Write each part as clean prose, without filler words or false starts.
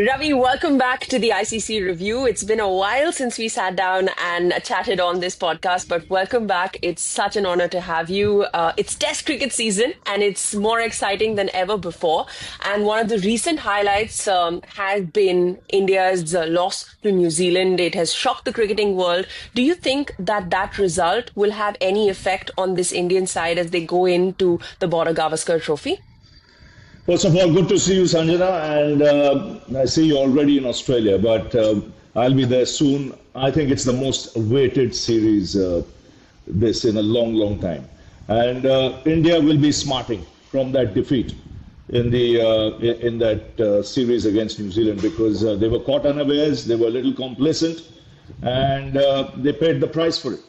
Ravi, welcome back to the ICC review. It's been a while since we sat down and chatted on this podcast, but welcome back. It's such an honor to have you. It's Test cricket season and it's more exciting than ever before. And one of the recent highlights has been India's loss to New Zealand. It has shocked the cricketing world. Do you think that that result will have any effect on this Indian side as they go into the Border-Gavaskar Trophy? First of all, good to see you, Sanjana, and I see you already in Australia, but I'll be there soon. I think it's the most awaited series this in a long, long time. And India will be smarting from that defeat in that series against New Zealand because they were caught unawares, they were a little complacent, and they paid the price for it.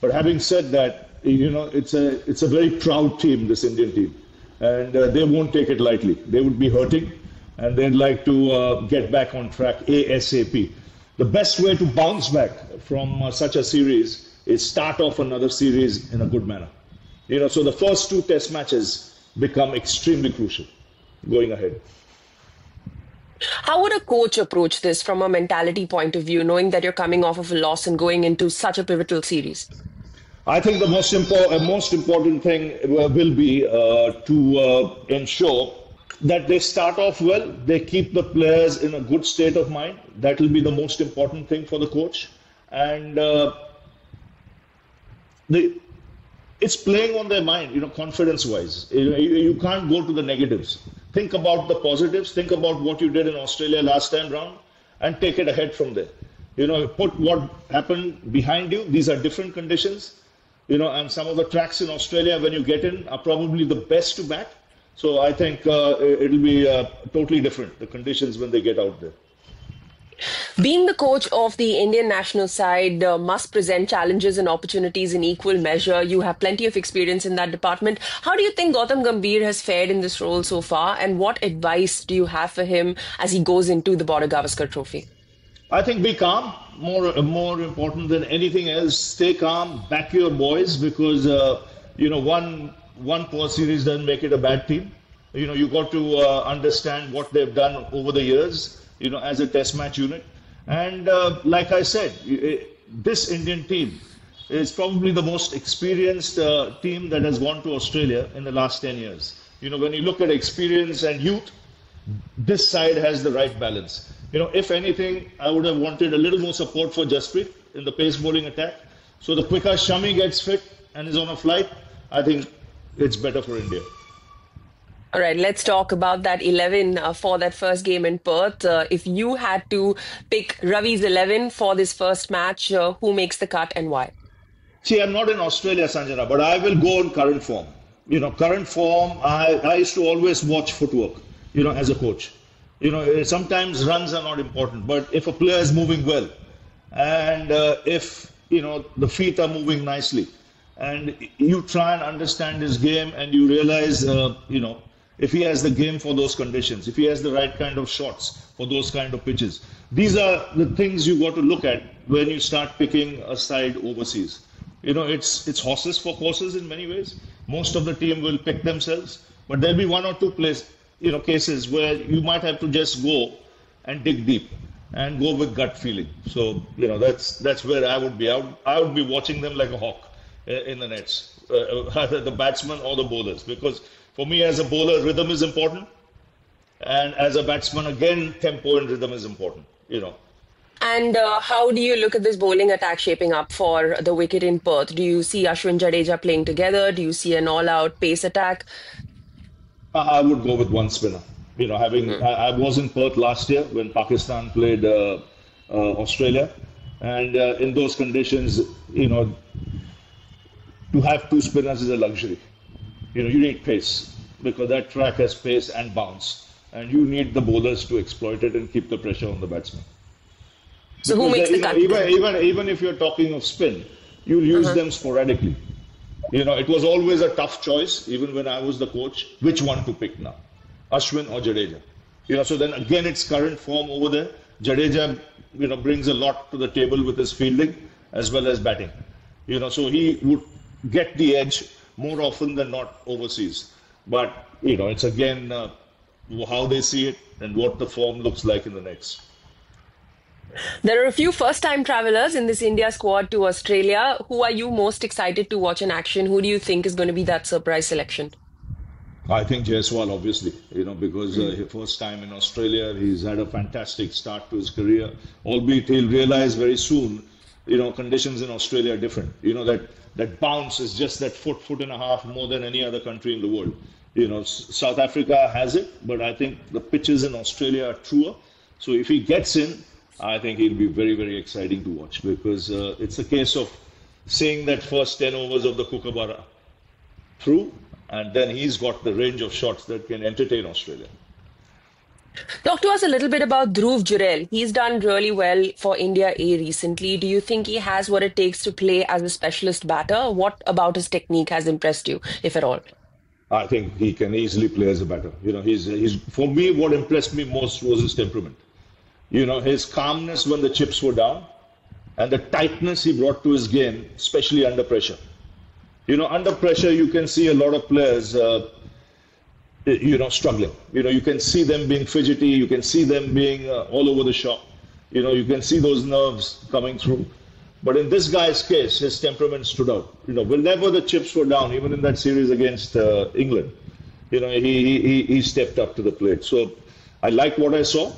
But having said that, it's a very proud team, this Indian team. And they won't take it lightly. They would be hurting, and they'd like to get back on track ASAP. The best way to bounce back from such a series is start off another series in a good manner. So the first two test matches become extremely crucial going ahead. How would a coach approach this from a mentality point of view, knowing that you're coming off of a loss and going into such a pivotal series? I think the most important thing will be to ensure that they start off well, they keep the players in a good state of mind. That will be the most important thing for the coach. And it's playing on their mind, confidence-wise. You can't go to the negatives. Think about the positives. Think about what you did in Australia last time round and take it ahead from there. Put what happened behind you. These are different conditions. And some of the tracks in Australia, when you get in, are probably the best to bat. So I think it'll be totally different, the conditions when they get out there. Being the coach of the Indian national side must present challenges and opportunities in equal measure. You have plenty of experience in that department. How do you think Gautam Gambhir has fared in this role so far? And what advice do you have for him as he goes into the Border-Gavaskar Trophy? I think be calm. More important than anything else, stay calm, back your boys because, one poor series doesn't make it a bad team. You got to understand what they've done over the years, as a test match unit. And like I said, this Indian team is probably the most experienced team that has gone to Australia in the last 10 years. When you look at experience and youth, this side has the right balance. If anything, I would have wanted a little more support for Jasprit in the pace bowling attack. So the quicker Shami gets fit and is on a flight, I think it's better for India. All right, let's talk about that 11 for that first game in Perth. If you had to pick Ravi's 11 for this first match, who makes the cut and why? See, I'm not in Australia, Sanjana, but I will go on current form. Current form, I used to always watch footwork, as a coach. Sometimes runs are not important, but if a player is moving well and if, the feet are moving nicely and you try and understand his game and you realize, if he has the game for those conditions, if he has the right kind of shots for those kind of pitches, these are the things you got to look at when you start picking a side overseas. It's horses for courses in many ways. Most of the team will pick themselves, but there'll be one or two cases where you might have to just go and dig deep and go with gut feeling. So, that's where I would be. I would be watching them like a hawk in the nets, either the batsman or the bowlers, because for me as a bowler, rhythm is important. And as a batsman, again, tempo and rhythm is important, And how do you look at this bowling attack shaping up for the wicket in Perth? Do you see Ashwin Jadeja playing together? Do you see an all-out pace attack? I would go with one spinner. I was in Perth last year when Pakistan played Australia, and in those conditions, to have two spinners is a luxury. You need pace because that track has pace and bounce, and you need the bowlers to exploit it and keep the pressure on the batsman. So who makes the cut? Even if you're talking of spin, you'll use them sporadically. It was always a tough choice, even when I was the coach, which one to pick now, Ashwin or Jadeja. So then again, it's current form over there. Jadeja, brings a lot to the table with his fielding as well as batting. So he would get the edge more often than not overseas. But, it's again how they see it and what the form looks like in the next. There are a few first-time travelers in this India squad to Australia. Who are you most excited to watch in action? Who do you think is going to be that surprise selection? I think Jaiswal, obviously, because his first time in Australia, he's had a fantastic start to his career. Albeit he'll realize very soon, conditions in Australia are different. That bounce is just that foot and a half more than any other country in the world. South Africa has it, but I think the pitches in Australia are truer. So if he gets in, I think he'll be very, very exciting to watch because it's a case of seeing that first 10 overs of the Kookaburra through, and then he's got the range of shots that can entertain Australia. Talk to us a little bit about Dhruv Jurel. He's done really well for India A recently. Do you think he has what it takes to play as a specialist batter? What about his technique has impressed you, if at all? I think he can easily play as a batter. He's for me, what impressed me most was his temperament. His calmness when the chips were down and the tightness he brought to his game, especially under pressure. Under pressure, you can see a lot of players, struggling. You can see them being fidgety. You can see them being all over the shop. You can see those nerves coming through. But in this guy's case, his temperament stood out. Whenever the chips were down, even in that series against England, he stepped up to the plate. So I like what I saw.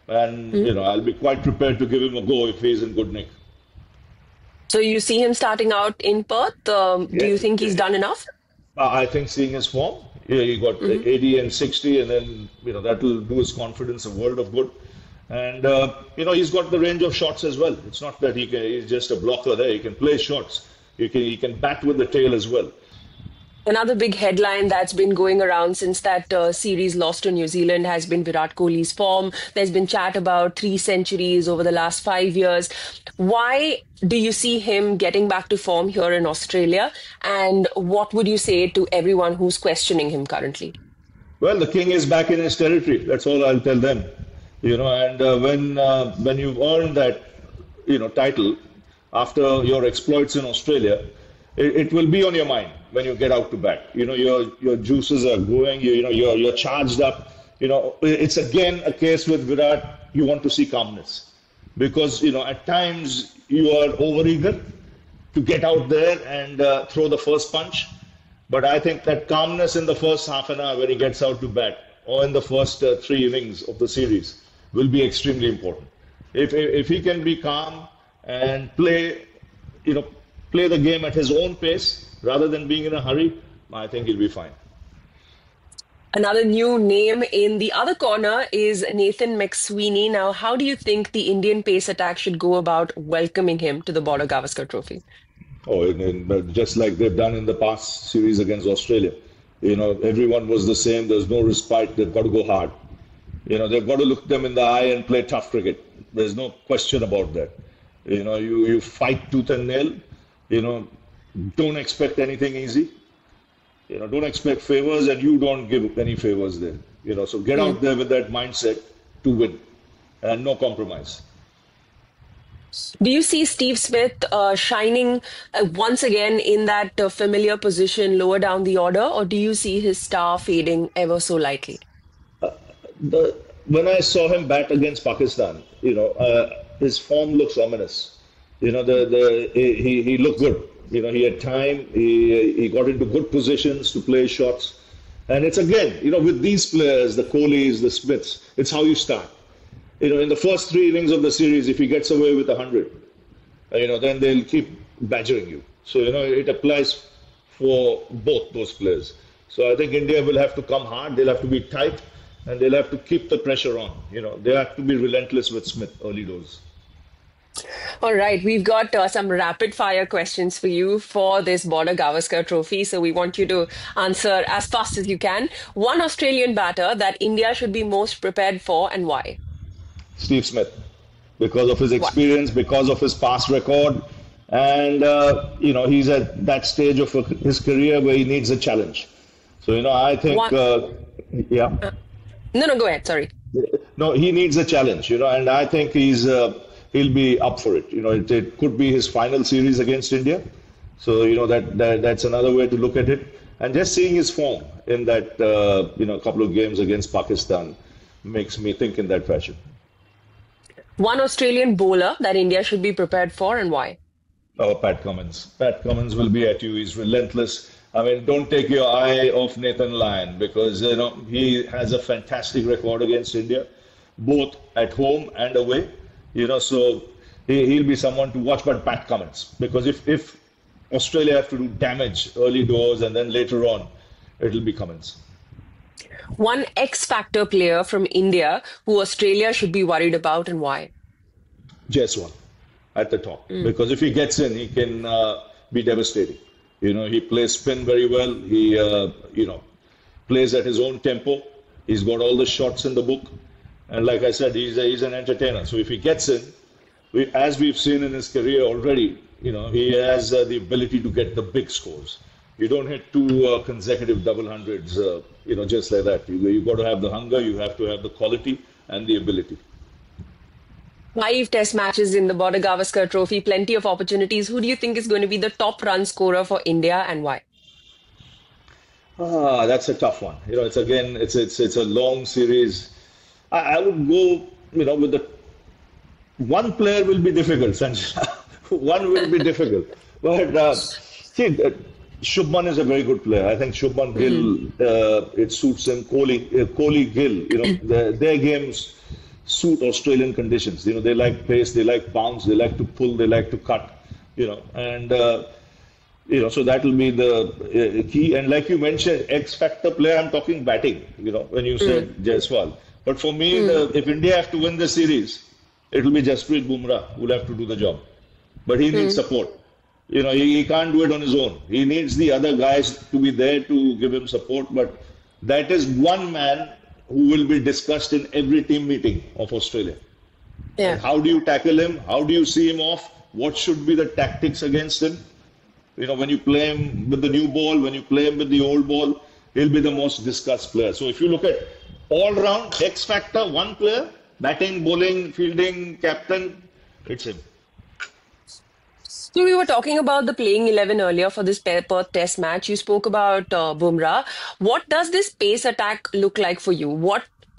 And, I'll be quite prepared to give him a go if he's in good nick. So you see him starting out in Perth. Do you think he's done enough? I think seeing his form, he got 80 and 60, and then, that will do his confidence a world of good. And, he's got the range of shots as well. It's not that he's just a blocker there. He can play shots. He can bat with the tail as well. Another big headline that's been going around since that series lost to New Zealand has been Virat Kohli's form. There's been chat about 3 centuries over the last 5 years. Why do you see him getting back to form here in Australia? And what would you say to everyone who's questioning him currently? Well, the king is back in his territory. That's all I'll tell them. And when you've earned that, title after your exploits in Australia, it will be on your mind when you get out to bat. Your juices are going. You're charged up. It's again a case with Virat. You want to see calmness because at times you are overeager to get out there and throw the first punch. But I think that calmness in the first half an hour when he gets out to bat or in the first 3 innings of the series will be extremely important. If he can be calm and play the game at his own pace rather than being in a hurry, I think he'll be fine. Another new name in the other corner is Nathan McSweeney. Now, how do you think the Indian pace attack should go about welcoming him to the Border-Gavaskar Trophy? Just like they've done in the past series against Australia. Everyone was the same. There's no respite. They've got to go hard. They've got to look them in the eye and play tough cricket. There's no question about that. You fight tooth and nail. Don't expect anything easy. Don't expect favors, and you don't give any favors there. So get out there with that mindset to win, and no compromise. Do you see Steve Smith shining once again in that familiar position lower down the order, or do you see his star fading ever so lightly? When I saw him bat against Pakistan, his form looks ominous. He looked good. He had time. He got into good positions to play shots. And it's again, with these players, the Kohlis, the Smiths, it's how you start. In the first 3 innings of the series, if he gets away with 100, then they'll keep badgering you. So, it applies for both those players. So I think India will have to come hard. They'll have to be tight, and they'll have to keep the pressure on. They have to be relentless with Smith early doors. All right, we've got some rapid fire questions for you for this Border-Gavaskar Trophy. So we want you to answer as fast as you can. One Australian batter that India should be most prepared for and why? Steve Smith, because of his experience, because of his past record. And, he's at that stage of his career where he needs a challenge. So, I think, No, go ahead. Sorry. No, he needs a challenge, and I think he'll be up for it. It could be his final series against India. So, that's another way to look at it. And just seeing his form in that couple of games against Pakistan makes me think in that fashion. One Australian bowler that India should be prepared for and why? Oh, Pat Cummins. Pat Cummins will be at you. He's relentless. I mean, don't take your eye off Nathan Lyon because he has a fantastic record against India, both at home and away. So he'll be someone to watch. But Pat Cummins, because if Australia have to do damage early doors and then later on, it'll be Cummins. One X factor player from India who Australia should be worried about and why? Jaiswal at the top, because if he gets in, he can be devastating. He plays spin very well. He plays at his own tempo. He's got all the shots in the book, and like I said, he's an entertainer. So if he gets in, as we've seen in his career already, he has the ability to get the big scores. You don't hit two consecutive double hundreds, just like that. You've got to have the hunger, you have to have the quality and the ability. 5 test matches in the Border-Gavaskar Trophy, plenty of opportunities. Who do you think is going to be the top run scorer for India and why? That's a tough one. It's a long series. I would go, with the one player will be difficult, Sanjay. One will be difficult. But Shubman is a very good player. I think Shubman Gill, it suits him. Kohli Gill, their games suit Australian conditions. They like pace, they like bounce, they like to pull, they like to cut. And so that will be the key. And like you mentioned, X factor player. I'm talking batting. When you said Jaiswal. But for me, if India have to win the series, it will be Jasprit Bumrah who will have to do the job. But he needs support. He can't do it on his own. He needs the other guys to be there to give him support. But that is one man who will be discussed in every team meeting of Australia. Yeah. And how do you tackle him? How do you see him off? What should be the tactics against him? When you play him with the new ball, when you play him with the old ball, he'll be the most discussed player. So if you look at all round, X factor, one player, batting, bowling, fielding, captain, it's him. So we were talking about the playing 11 earlier for this Perth test match. You spoke about Bumrah. What does this pace attack look like for you?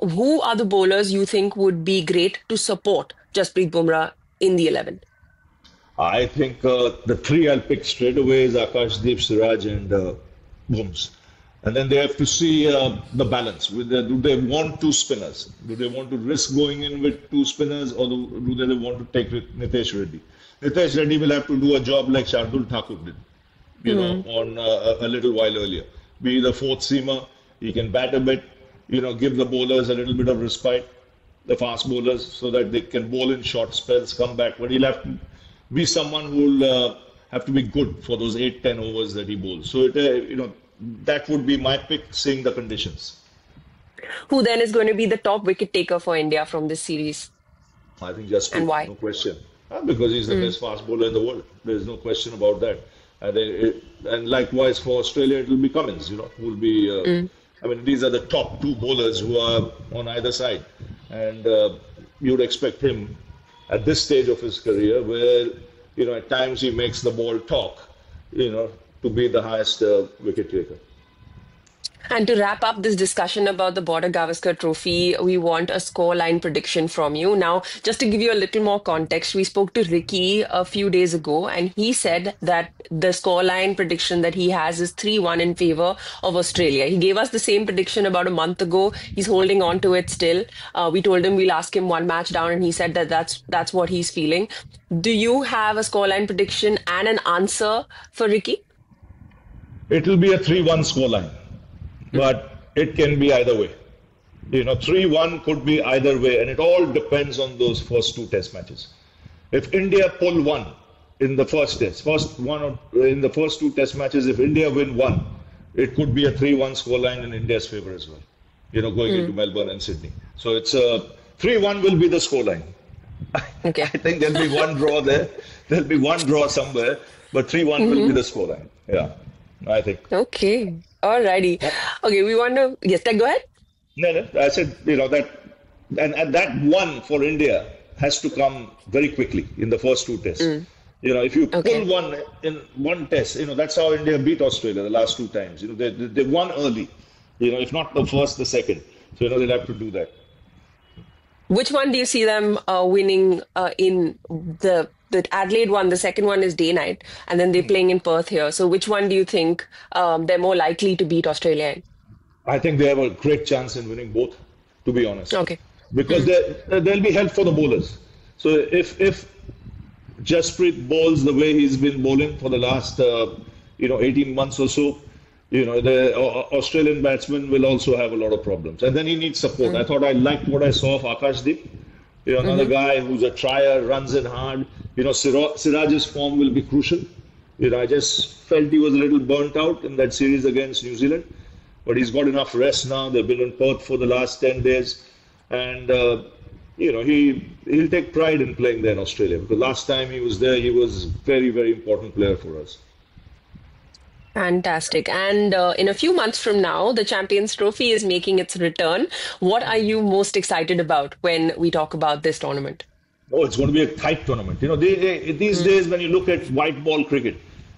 Who are the bowlers you think would be great to support Jasprit Bumrah in the 11? I think the three I'll pick straight away is Akashdeep, Siraj and Bums. And then they have to see the balance. Do they want two spinners? Do they want to risk going in with two spinners or do they want to take Nitesh Reddy? Nitesh Reddy will have to do a job like Shardul Thakur did, on a little while earlier. Be the fourth seamer, he can bat a bit, give the bowlers a little bit of respite, the fast bowlers, so that they can bowl in short spells, come back. But he'll have to be someone who will have to be good for those 8-10 overs that he bowls. So, that would be my pick, seeing the conditions. Who then is going to be the top wicket taker for India from this series? I think Jasprit, and why? No question. Because he's the best fast bowler in the world. There's no question about that. And likewise for Australia, it will be Cummins, who will be... these are the top two bowlers who are on either side. And you would expect him at this stage of his career where, at times he makes the ball talk, to be the highest wicket taker. And to wrap up this discussion about the Border-Gavaskar Trophy, we want a scoreline prediction from you. Now, just to give you a little more context, we spoke to Ricky a few days ago, and he said that the scoreline prediction that he has is 3-1 in favor of Australia. He gave us the same prediction about a month ago. He's holding on to it still. We told him we'll ask him one match down, and he said that that's what he's feeling. Do you have a scoreline prediction and an answer for Ricky? It will be a 3-1 scoreline. But it can be either way. 3-1 could be either way, and it all depends on those first two test matches. If India pull one in the first test, in the first two test matches, if India win one, it could be a 3-1 scoreline in India's favor as well, going into Melbourne and Sydney. So it's 3-1 will be the scoreline. Okay. I think there'll be one draw there. There'll be one draw somewhere, but 3-1 will be the scoreline. Yeah, I think. Okay. Alrighty. Okay, we want to... Yes, go ahead. No. I said, that one for India has to come very quickly in the first two tests. If you pull Okay. one in one test, that's how India beat Australia the last two times. They won early. If not the first, the second. So they'll have to do that. Which one do you see them winning in the Adelaide one? The second one is day night, and then they're playing in Perth here. So which one do you think they're more likely to beat Australia in? I think they have a great chance in winning both, to be honest, Okay. because Mhm. there'll be help for the bowlers. So if Jasprit bowls the way he's been bowling for the last 18 months or so, the Australian batsmen will also have a lot of problems, and then he needs support. I thought I liked what I saw of Akashdeep. Another Mhm. guy who's a trier, runs in hard. Siraj's form will be crucial. I just felt he was a little burnt out in that series against New Zealand, but he's got enough rest now. They've been in Perth for the last 10 days, and he'll take pride in playing there in Australia because last time he was there, he was very, very important player for us. Fantastic. And in a few months from now, the Champions Trophy is making its return. What are you most excited about when we talk about this tournament? Oh, it's going to be a tight tournament. These days when you look at white ball cricket,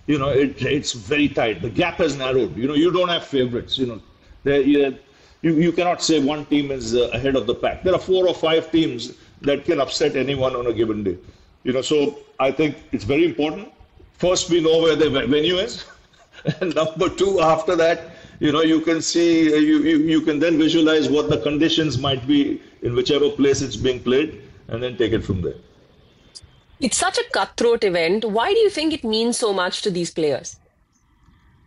it's very tight. The gap has narrowed. You don't have favorites. You cannot say one team is ahead of the pack. There are 4 or 5 teams that can upset anyone on a given day. So I think it's very important. First, we know where the venue is, and number two, after that, you can see you can then visualize what the conditions might be in whichever place it's being played, and then take it from there. It's such a cutthroat event. Why do you think it means so much to these players?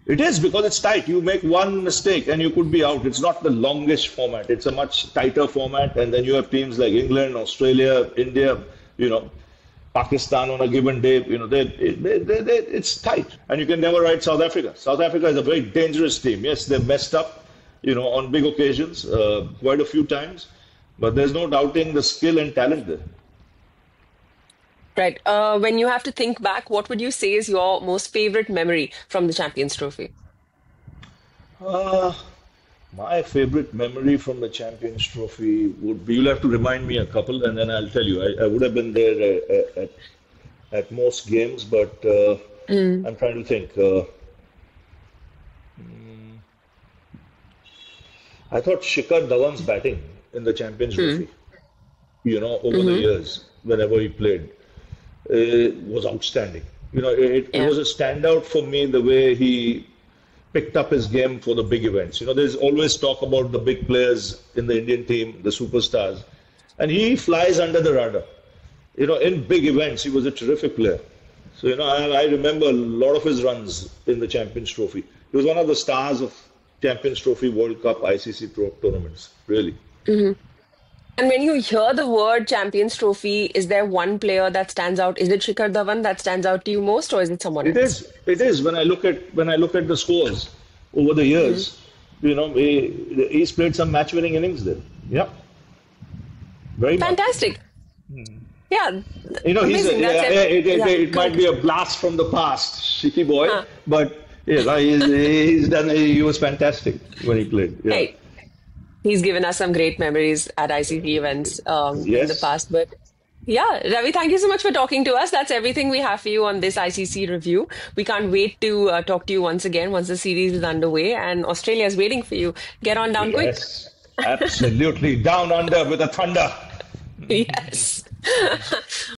It is because it's tight. You make one mistake and you could be out. It's not the longest format. It's a much tighter format. And then you have teams like England, Australia, India, Pakistan on a given day. It's tight. And you can never ride South Africa. South Africa is a very dangerous team. Yes, they've messed up, on big occasions, quite a few times. But there's no doubting the skill and talent there. Right. When you have to think back, what would you say is your most favorite memory from the Champions Trophy? Uh, my favorite memory from the Champions Trophy would be, you'll have to remind me a couple and then I'll tell you. I would have been there at most games, but Mm. I'm trying to think. I thought Shikhar Dhawan's batting in the Champions Mm. Trophy, over the Hmm. years, whenever he played, was outstanding. It Yeah. was a standout for me the way he picked up his game for the big events. There's always talk about the big players in the Indian team, the superstars, and he flies under the radar. In big events, he was a terrific player. So, I remember a lot of his runs in the Champions Trophy. He was one of the stars of Champions Trophy, World Cup, ICC tournaments, really. Hmm. And when you hear the word Champions Trophy, is there one player that stands out? Is it Shikhar Dhawan that stands out to you most, or is it someone It else? is. It is. When I look at the scores over the Hmm. years, he's played some match-winning innings there. Yeah, very much. Fantastic. Yeah, He's amazing. That's yeah, it. Yeah, it go might ahead. be a blast from the past, Shiki boy, Huh. but he's done. He was fantastic when he played. Yeah. Hey, he's given us some great memories at ICC events in the Yes. past. But yeah, Ravi, thank you so much for talking to us. That's everything we have for you on this ICC review. We can't wait to talk to you once again once the series is underway and Australia is waiting for you. Get on down quick. Yes. Absolutely. Down under with a thunder. Yes.